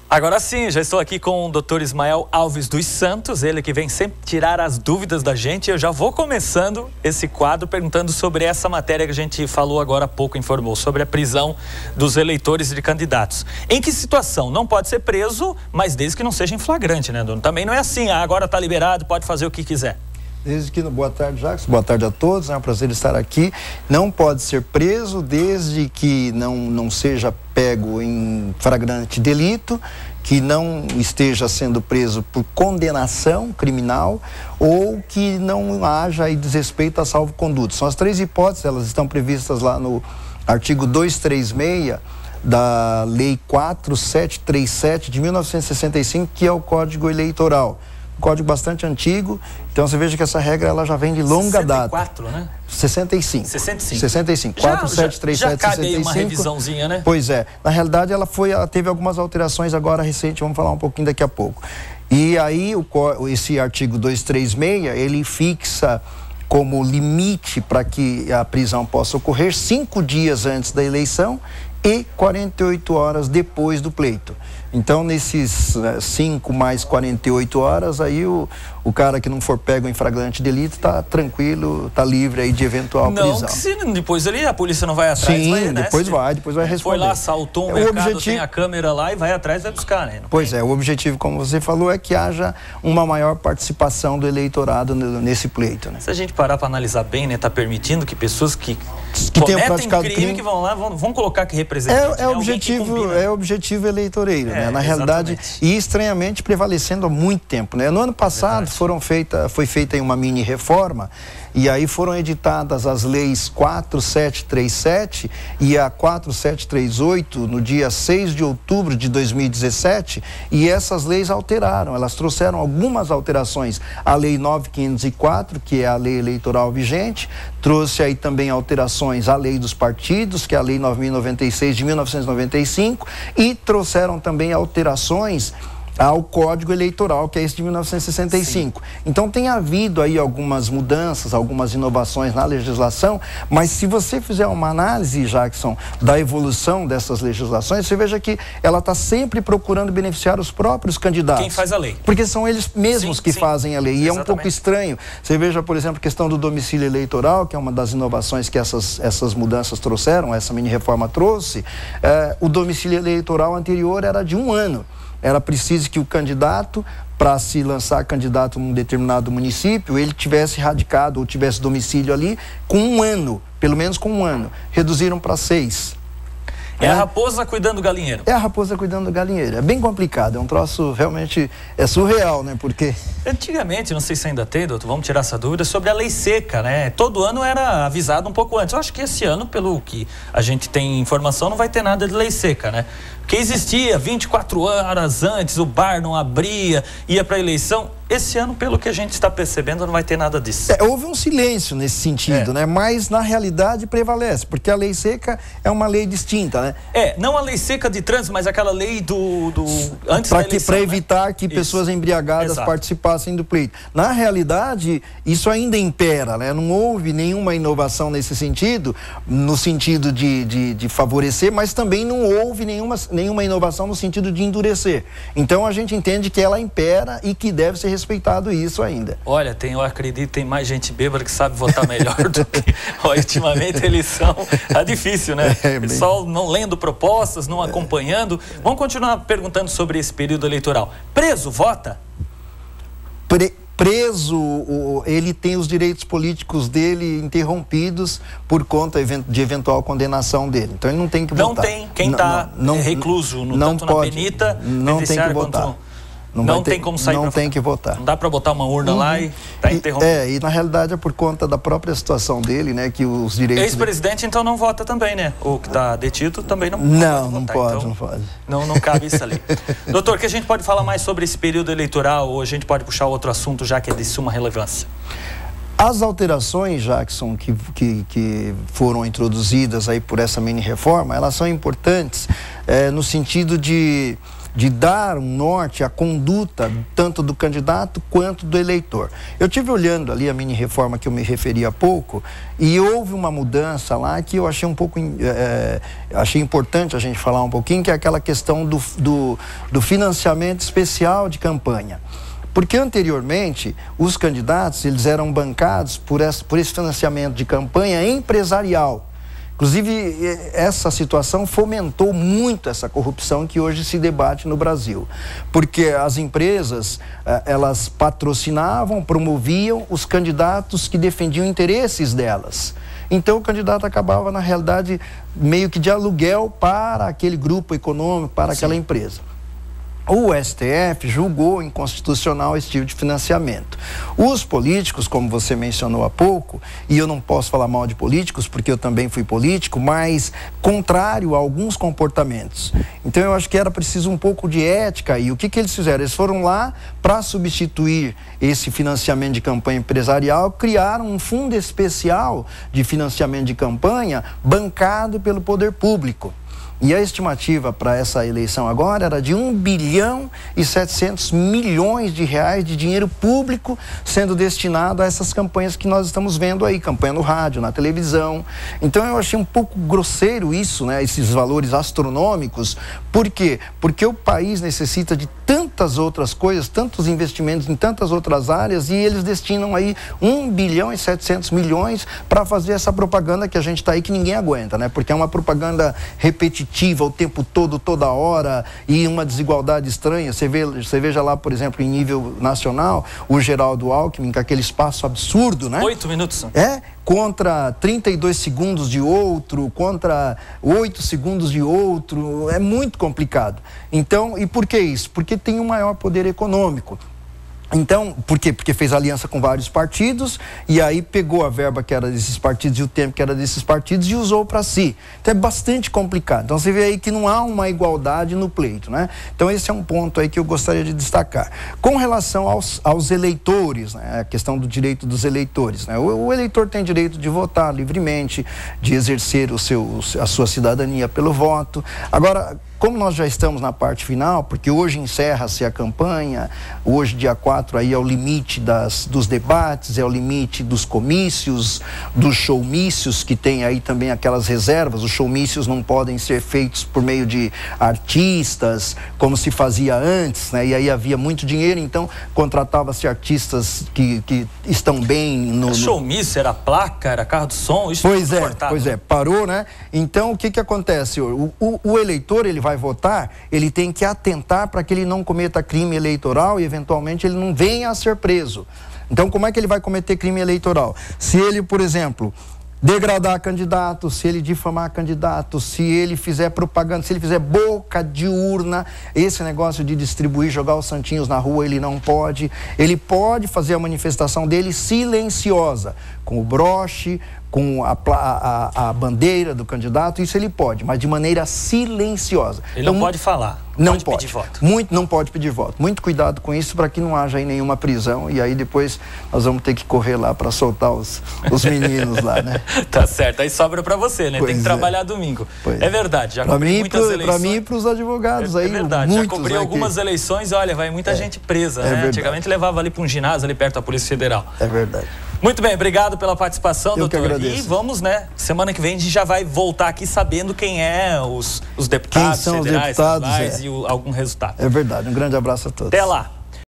Agora sim, já estou aqui com o Dr. Ismael Alves dos Santos, ele que vem sempre tirar as dúvidas da gente. Eu já vou começando esse quadro perguntando sobre essa matéria que a gente falou agora há pouco, informou, sobre a prisão dos eleitores e de candidatos. Em que situação? Não pode ser preso, mas desde que não seja em flagrante, né, dono? Também não é assim, agora está liberado, pode fazer o que quiser. Desde que, boa tarde, Jackson, boa tarde a todos, é um prazer estar aqui. Não pode ser preso desde que não seja pego em flagrante delito, que não esteja sendo preso por condenação criminal ou que não haja aí desrespeito a salvo-conduto. São as três hipóteses, elas estão previstas lá no artigo 236 da Lei 4737 de 1965, que é o Código Eleitoral. Código bastante antigo, então você veja que essa regra ela já vem de longa 64, data. Né? 65. 65. 4737, já cabe 65. Aí uma revisãozinha, né? Pois é. Na realidade, ela teve algumas alterações agora recente, vamos falar um pouquinho daqui a pouco. E aí, esse artigo 236, ele fixa como limite para que a prisão possa ocorrer 5 dias antes da eleição e 48 horas depois do pleito. Então, nesses 5 mais 48 horas, aí o cara que não for pego em flagrante delito está tranquilo, está livre aí de eventual prisão. Não, se depois a polícia não vai atrás. Sim, vai, né? depois vai responder. Foi lá, assaltou um mercado, tem a câmera lá e vai atrás, vai buscar, né? Pois é, o objetivo, como você falou, é que haja uma maior participação do eleitorado nesse pleito, né? Se a gente parar para analisar bem, né, tá permitindo que pessoas que tenham praticado crime, que vão lá, vão colocar que representante. É o objetivo eleitoreiro, né? Na realidade, e estranhamente prevalecendo há muito tempo, né? No ano passado foi feita uma mini reforma e aí foram editadas as leis 4737 e a 4738 no dia 6 de outubro de 2017, e essas leis alteraram, elas trouxeram algumas alterações. A lei 9504, que é a lei eleitoral vigente, trouxe aí também alterações à lei dos partidos, que é a lei 9096 de 1995, e trouxeram também alterações ao Código Eleitoral, que é esse de 1965. Sim. Então tem havido aí algumas mudanças, algumas inovações na legislação, mas se você fizer uma análise, Jackson, da evolução dessas legislações, você veja que ela está sempre procurando beneficiar os próprios candidatos. Quem faz a lei. Porque são eles mesmos que fazem a lei. E exatamente. É um pouco estranho. Você veja, por exemplo, a questão do domicílio eleitoral, que é uma das inovações que essas mudanças trouxeram, essa mini-reforma trouxe. O domicílio eleitoral anterior era de 1 ano. Era preciso que o candidato, para se lançar candidato num determinado município, ele tivesse radicado ou tivesse domicílio ali com 1 ano, pelo menos com 1 ano. Reduziram para 6. É a raposa cuidando do galinheiro. É a raposa cuidando do galinheiro. É bem complicado, é um troço realmente surreal, né? Porque... Antigamente, não sei se ainda tem, doutor, vamos tirar essa dúvida, sobre a lei seca, né? Todo ano era avisado um pouco antes. Eu acho que esse ano, pelo que a gente tem informação, não vai ter nada de lei seca, né? Porque existia 24 horas antes, o bar não abria, ia para a eleição. Esse ano, pelo que a gente está percebendo, não vai ter nada disso. Houve um silêncio nesse sentido, né? Mas na realidade prevalece, porque a lei seca é uma lei distinta, né? Não a lei seca de trânsito, mas aquela lei antes da eleição. Para evitar que pessoas embriagadas participassem do pleito. Na realidade, isso ainda impera, né? Não houve nenhuma inovação nesse sentido, no sentido de favorecer, mas também não houve nenhuma inovação no sentido de endurecer. Então a gente entende que ela impera e que deve ser respeitado isso ainda. Olha, eu acredito que tem mais gente bêbada que sabe votar melhor do que ultimamente a eleição. Tá difícil, né? Pessoal não lendo propostas, não acompanhando. Vamos continuar perguntando sobre esse período eleitoral. Preso, vota? Preso, ele tem os direitos políticos dele interrompidos por conta de eventual condenação dele. Então ele não tem que votar. Não tem. Quem está recluso, tanto na penita, não tem que votar. Não tem como sair. Não tem que votar. Não dá para botar uma urna lá e tá interrompendo. E na realidade é por conta da própria situação dele, né, que os direitos... Ex-presidente então não vota também, né? O que está detido também não pode votar. Não pode. Não cabe isso ali. Doutor, que a gente pode falar mais sobre esse período eleitoral ou a gente pode puxar outro assunto já que é de suma relevância? As alterações, Jackson, que foram introduzidas aí por essa mini-reforma, elas são importantes no sentido de de dar um norte à conduta tanto do candidato quanto do eleitor. Eu tive olhando ali a mini reforma que eu me referi há pouco e houve uma mudança lá que eu achei um pouco, achei importante a gente falar um pouquinho, que é aquela questão do financiamento especial de campanha. Porque anteriormente os candidatos eles eram bancados por esse financiamento de campanha empresarial. Inclusive, essa situação fomentou muito essa corrupção que hoje se debate no Brasil. Porque as empresas, elas patrocinavam, promoviam os candidatos que defendiam interesses delas. Então, o candidato acabava, na realidade, meio que de aluguel para aquele grupo econômico, para aquela empresa. O STF julgou inconstitucional esse tipo de financiamento. Os políticos, como você mencionou há pouco, e eu não posso falar mal de políticos, porque eu também fui político, mas contrário a alguns comportamentos. Então eu acho que era preciso um pouco de ética. E o que eles fizeram? Eles foram lá para substituir esse financiamento de campanha empresarial, criaram um fundo especial de financiamento de campanha bancado pelo poder público. E a estimativa para essa eleição agora era de 1,7 bilhão de reais de dinheiro público sendo destinado a essas campanhas que nós estamos vendo aí, campanha no rádio, na televisão. Então eu achei um pouco grosseiro isso, né, esses valores astronômicos. Por quê? Porque o país necessita de tantas outras coisas, tantos investimentos em tantas outras áreas, e eles destinam aí 1,7 bilhão para fazer essa propaganda que a gente está aí que ninguém aguenta, né? Porque é uma propaganda repetitiva o tempo todo, toda hora, e uma desigualdade estranha. Você veja lá, por exemplo, em nível nacional, o Geraldo Alckmin, com aquele espaço absurdo, né? 8 minutos. Contra 32 segundos de outro, contra 8 segundos de outro, é muito complicado. Então, e por que isso? Porque tem um maior poder econômico. Então, por quê? Porque fez aliança com vários partidos e aí pegou a verba que era desses partidos e o tempo que era desses partidos e usou para si. Então é bastante complicado. Então você vê aí que não há uma igualdade no pleito, né? Então esse é um ponto aí que eu gostaria de destacar. Com relação aos eleitores, né? A questão do direito dos eleitores, né? O eleitor tem direito de votar livremente, de exercer a sua cidadania pelo voto. Agora, como nós já estamos na parte final, porque hoje encerra-se a campanha, hoje dia 4 aí é o limite dos debates, é o limite dos comícios, dos showmícios, que tem aí também aquelas reservas. Os showmícios não podem ser feitos por meio de artistas, como se fazia antes, né? E aí havia muito dinheiro, então contratava-se artistas que estão bem no... Showmício, era placa, era carro de som, isso Pois é, parou, né? Então o que acontece? O eleitor, ele vai votar, ele tem que atentar para que ele não cometa crime eleitoral e eventualmente ele não venha a ser preso. Então como é que ele vai cometer crime eleitoral? Se ele, por exemplo, degradar candidato, se ele difamar candidato, se ele fizer propaganda, se ele fizer boca de urna, esse negócio de distribuir, jogar os santinhos na rua, ele não pode. Ele pode fazer a manifestação dele silenciosa, com o broche, com a bandeira do candidato, isso ele pode, mas de maneira silenciosa. Ele não pode falar, não pode pedir voto. Não pode pedir voto. Muito cuidado com isso para que não haja aí nenhuma prisão e aí depois nós vamos ter que correr lá para soltar os meninos lá, né? Tá certo, aí sobra para você, né? Tem que trabalhar domingo. É verdade, já cobri muitas eleições. Para mim e para os advogados aí. É verdade, já cobri algumas eleições e olha, vai muita gente presa, né? Verdade. Antigamente levava ali para um ginásio ali perto da Polícia Federal. É verdade. Muito bem, obrigado pela participação, doutor. Eu que agradeço. E vamos, né? Semana que vem a gente já vai voltar aqui sabendo quem é os deputados federais, estaduais e algum resultado. É verdade. Um grande abraço a todos. Até lá.